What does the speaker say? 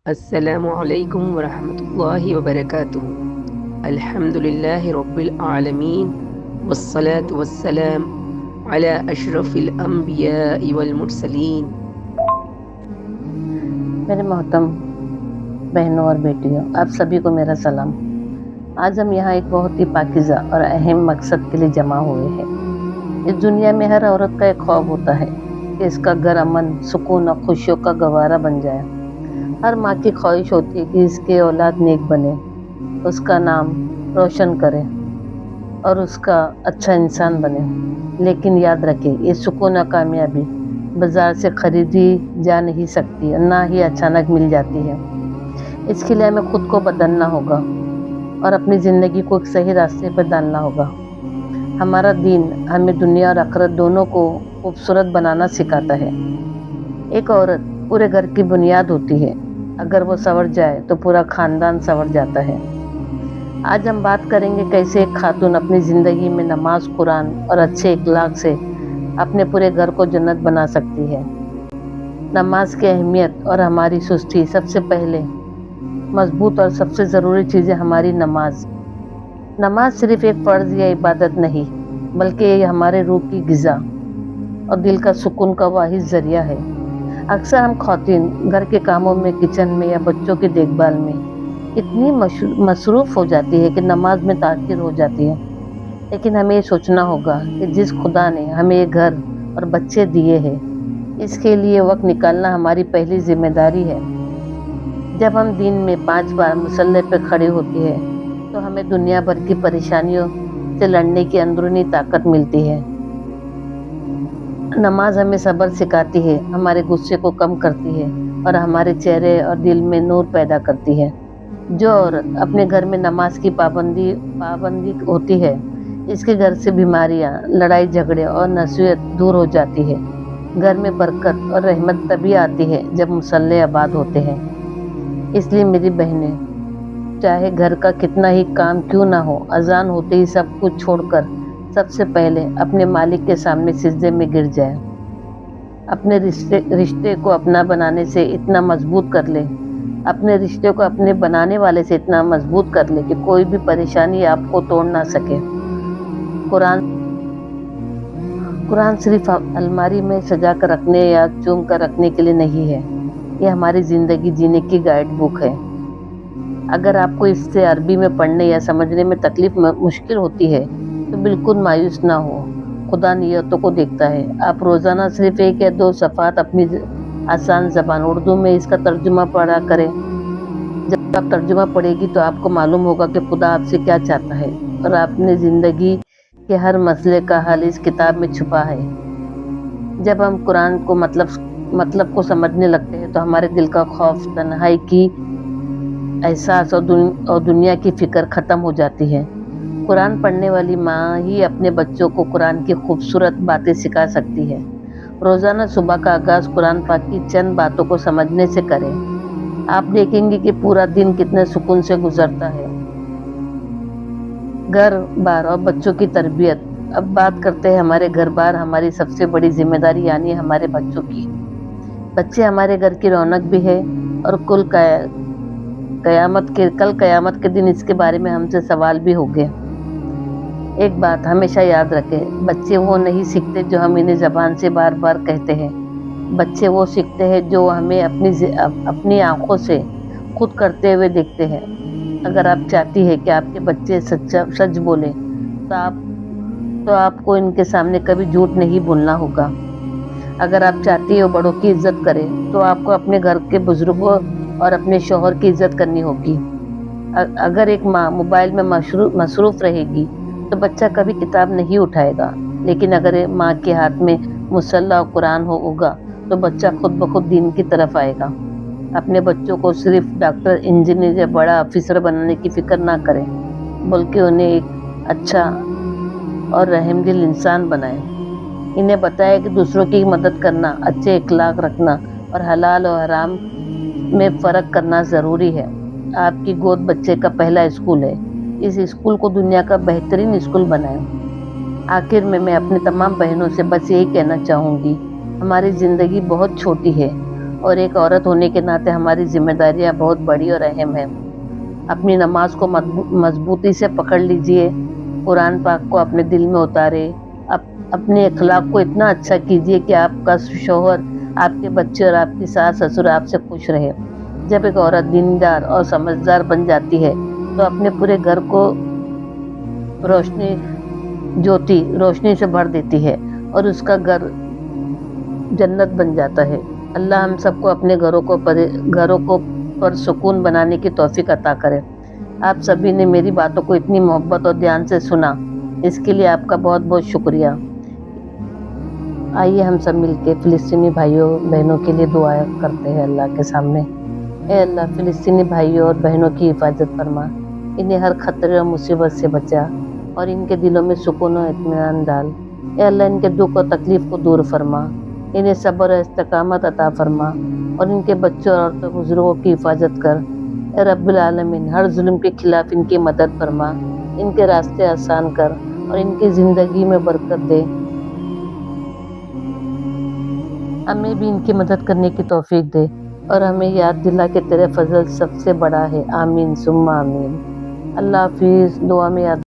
السلام علیکم ورحمۃ اللہ وبرکاتہ۔ الحمد للہ رب العالمین والصلاة والسلام علی اشرف الانبیاء والمرسلین۔ میرے محترم بہنوں اور بیٹیوں، آپ سبھی کو میرا سلام۔ آج ہم یہاں ایک بہت ہی پاکیزہ اور اہم مقصد کے لیے جمع ہوئے ہیں۔ اس دنیا میں ہر عورت کا ایک خواب ہوتا ہے کہ اس کا گھر امن، سکون اور خوشیوں کا گہوارہ بن جائے۔ ہر ماں کی خواہش ہوتی ہے کہ اس کے اولاد نیک بنے، اس کا نام روشن کرے اور اس کا اچھا انسان بنے۔ لیکن یاد رکھیں، یہ سکون اور کامیابی بازار سے خریدی جا نہیں سکتی اور نہ ہی اچانک مل جاتی ہے۔ اس کے لیے ہمیں خود کو بدلنا ہوگا اور اپنی زندگی کو ایک صحیح راستے پر ڈالنا ہوگا۔ ہمارا دین ہمیں دنیا اور آخرت دونوں کو خوبصورت بنانا سکھاتا ہے۔ ایک عورت پورے گھر کی بنیاد ہوتی ہے، اگر وہ سنور جائے تو پورا خاندان سنور جاتا ہے۔ آج ہم بات کریں گے کیسے ایک خاتون اپنی زندگی میں نماز، قرآن اور اچھے اخلاق سے اپنے پورے گھر کو جنت بنا سکتی ہے۔ نماز کی اہمیت اور ہماری سستی۔ سب سے پہلے مضبوط اور سب سے ضروری چیز ہے ہماری نماز۔ نماز صرف ایک فرض یا عبادت نہیں، بلکہ یہ ہمارے روح کی غذا اور دل کا سکون کا واحد ذریعہ ہے۔ اکثر ہم خواتین گھر کے کاموں میں، کچن میں یا بچوں کی دیکھ بھال میں اتنی مصروف ہو جاتی ہے کہ نماز میں تاخیر ہو جاتی ہے۔ لیکن ہمیں یہ سوچنا ہوگا کہ جس خدا نے ہمیں یہ گھر اور بچے دیے ہیں، اس کے لیے وقت نکالنا ہماری پہلی ذمہ داری ہے۔ جب ہم دن میں 5 بار مصلی پہ کھڑے ہوتے ہیں تو ہمیں دنیا بھر کی پریشانیوں سے لڑنے کی اندرونی طاقت ملتی ہے۔ نماز ہمیں صبر سکھاتی ہے، ہمارے غصے کو کم کرتی ہے اور ہمارے چہرے اور دل میں نور پیدا کرتی ہے۔ جو عورت اپنے گھر میں نماز کی پابندی ہوتی ہے، اس کے گھر سے بیماریاں، لڑائی جھگڑے اور نصیحت دور ہو جاتی ہے۔ گھر میں برکت اور رحمت تبھی آتی ہے جب مصلی آباد ہوتے ہیں۔ اس لیے میری بہنیں، چاہے گھر کا کتنا ہی کام کیوں نہ ہو، اذان ہوتے ہی سب کچھ چھوڑ کر سب سے پہلے اپنے مالک کے سامنے سجدے میں گر جائے۔ اپنے رشتے کو اپنا بنانے سے اتنا مضبوط کر لے، اپنے رشتے کو اپنے بنانے والے سے اتنا مضبوط کر لے کہ کوئی بھی پریشانی آپ کو توڑ نہ سکے۔ قرآن صرف الماری میں سجا کر رکھنے یا چوم کر رکھنے کے لیے نہیں ہے، یہ ہماری زندگی جینے کی گائیڈ بک ہے۔ اگر آپ کو اس سے عربی میں پڑھنے یا سمجھنے میں تکلیف مشکل ہوتی ہے تو بالکل مایوس نہ ہو، خدا نیتوں کو دیکھتا ہے۔ آپ روزانہ صرف 1 یا 2 صفحات اپنی آسان زبان اردو میں اس کا ترجمہ پڑھا کریں۔ جب آپ ترجمہ پڑھے گی تو آپ کو معلوم ہوگا کہ خدا آپ سے کیا چاہتا ہے اور اپنے زندگی کے ہر مسئلے کا حل اس کتاب میں چھپا ہے۔ جب ہم قرآن کو مطلب کو سمجھنے لگتے ہیں تو ہمارے دل کا خوف، تنہائی کی احساس اور دنیا کی فکر ختم ہو جاتی ہے۔ قرآن پڑھنے والی ماں ہی اپنے بچوں کو قرآن کی خوبصورت باتیں سکھا سکتی ہے۔ روزانہ صبح کا آغاز قرآن پاک کی چند باتوں کو سمجھنے سے کریں۔ آپ دیکھیں گے کہ پورا دن کتنے سکون سے گزرتا ہے۔ گھر بار اور بچوں کی تربیت۔ اب بات کرتے ہیں ہمارے گھر بار، ہماری سب سے بڑی ذمہ داری یعنی ہمارے بچوں کی۔ بچے ہمارے گھر کی رونق بھی ہے اور کل قیامت کے دن اس کے بارے میں ہم سے سوال بھی ہوگے۔ ایک بات ہمیشہ یاد رکھیں، بچے وہ نہیں سیکھتے جو ہم انہیں زبان سے بار بار کہتے ہیں، بچے وہ سیکھتے ہیں جو ہمیں اپنی آنکھوں سے خود کرتے ہوئے دیکھتے ہیں۔ اگر آپ چاہتی ہیں کہ آپ کے بچے سچ بولیں تو آپ کو ان کے سامنے کبھی جھوٹ نہیں بولنا ہوگا۔ اگر آپ چاہتی ہو بڑوں کی عزت کریں تو آپ کو اپنے گھر کے بزرگوں اور اپنے شوہر کی عزت کرنی ہوگی۔ اگر ایک ماں موبائل میں مصروف رہے گی تو بچہ کبھی کتاب نہیں اٹھائے گا، لیکن اگر ماں کے ہاتھ میں مصلی اور قرآن ہوگا تو بچہ خود بخود دین کی طرف آئے گا۔ اپنے بچوں کو صرف ڈاکٹر، انجینئر یا بڑا افسر بنانے کی فکر نہ کریں، بلکہ انہیں ایک اچھا اور رحم دل انسان بنائیں۔ انہیں بتائیں کہ دوسروں کی مدد کرنا، اچھے اخلاق رکھنا اور حلال اور حرام میں فرق کرنا ضروری ہے۔ آپ کی گود بچے کا پہلا اسکول ہے، اس اسکول کو دنیا کا بہترین اسکول بنائیں۔ آخر میں اپنی تمام بہنوں سے بس یہی کہنا چاہوں گی، ہماری زندگی بہت چھوٹی ہے اور ایک عورت ہونے کے ناطے ہماری ذمہ داریاں بہت بڑی اور اہم ہیں۔ اپنی نماز کو مضبوطی سے پکڑ لیجئے، قرآن پاک کو اپنے دل میں اتارے، اپنے اخلاق کو اتنا اچھا کیجئے کہ آپ کا شوہر، آپ کے بچے اور آپ کی ساس سسر آپ سے خوش رہے۔ جب ایک عورت دیندار اور سمجھدار بن جاتی ہے تو اپنے پورے گھر کو روشنی سے بھر دیتی ہے اور اس کا گھر جنت بن جاتا ہے۔ اللہ ہم سب کو اپنے گھروں کو پرسکون بنانے کی توفیق عطا کرے۔ آپ سبھی نے میری باتوں کو اتنی محبت اور دھیان سے سنا، اس کے لیے آپ کا بہت بہت شکریہ۔ آئیے ہم سب مل کے فلسطینی بھائیوں بہنوں کے لیے دعا کرتے ہیں اللہ کے سامنے۔ اے اللہ، فلسطینی بھائیوں اور بہنوں کی حفاظت فرما، انہیں ہر خطرے اور مصیبت سے بچا اور ان کے دلوں میں سکون و اطمینان ڈال۔ اے اللہ، ان کے دکھ اور تکلیف کو دور فرما، انہیں صبر اور استقامت عطا فرما اور ان کے بچوں اور عورتوں بزرگوں کی حفاظت کر۔ اے رب العالمین، ہر ظلم کے خلاف ان کی مدد فرما، ان کے راستے آسان کر اور ان کی زندگی میں برکت دے۔ ہمیں بھی ان کی مدد کرنے کی توفیق دے اور ہمیں یاد دلا کہ تیرے فضل سب سے بڑا ہے۔ آمین ثم آمین۔ اللہ حافظ۔ دعا میں یاد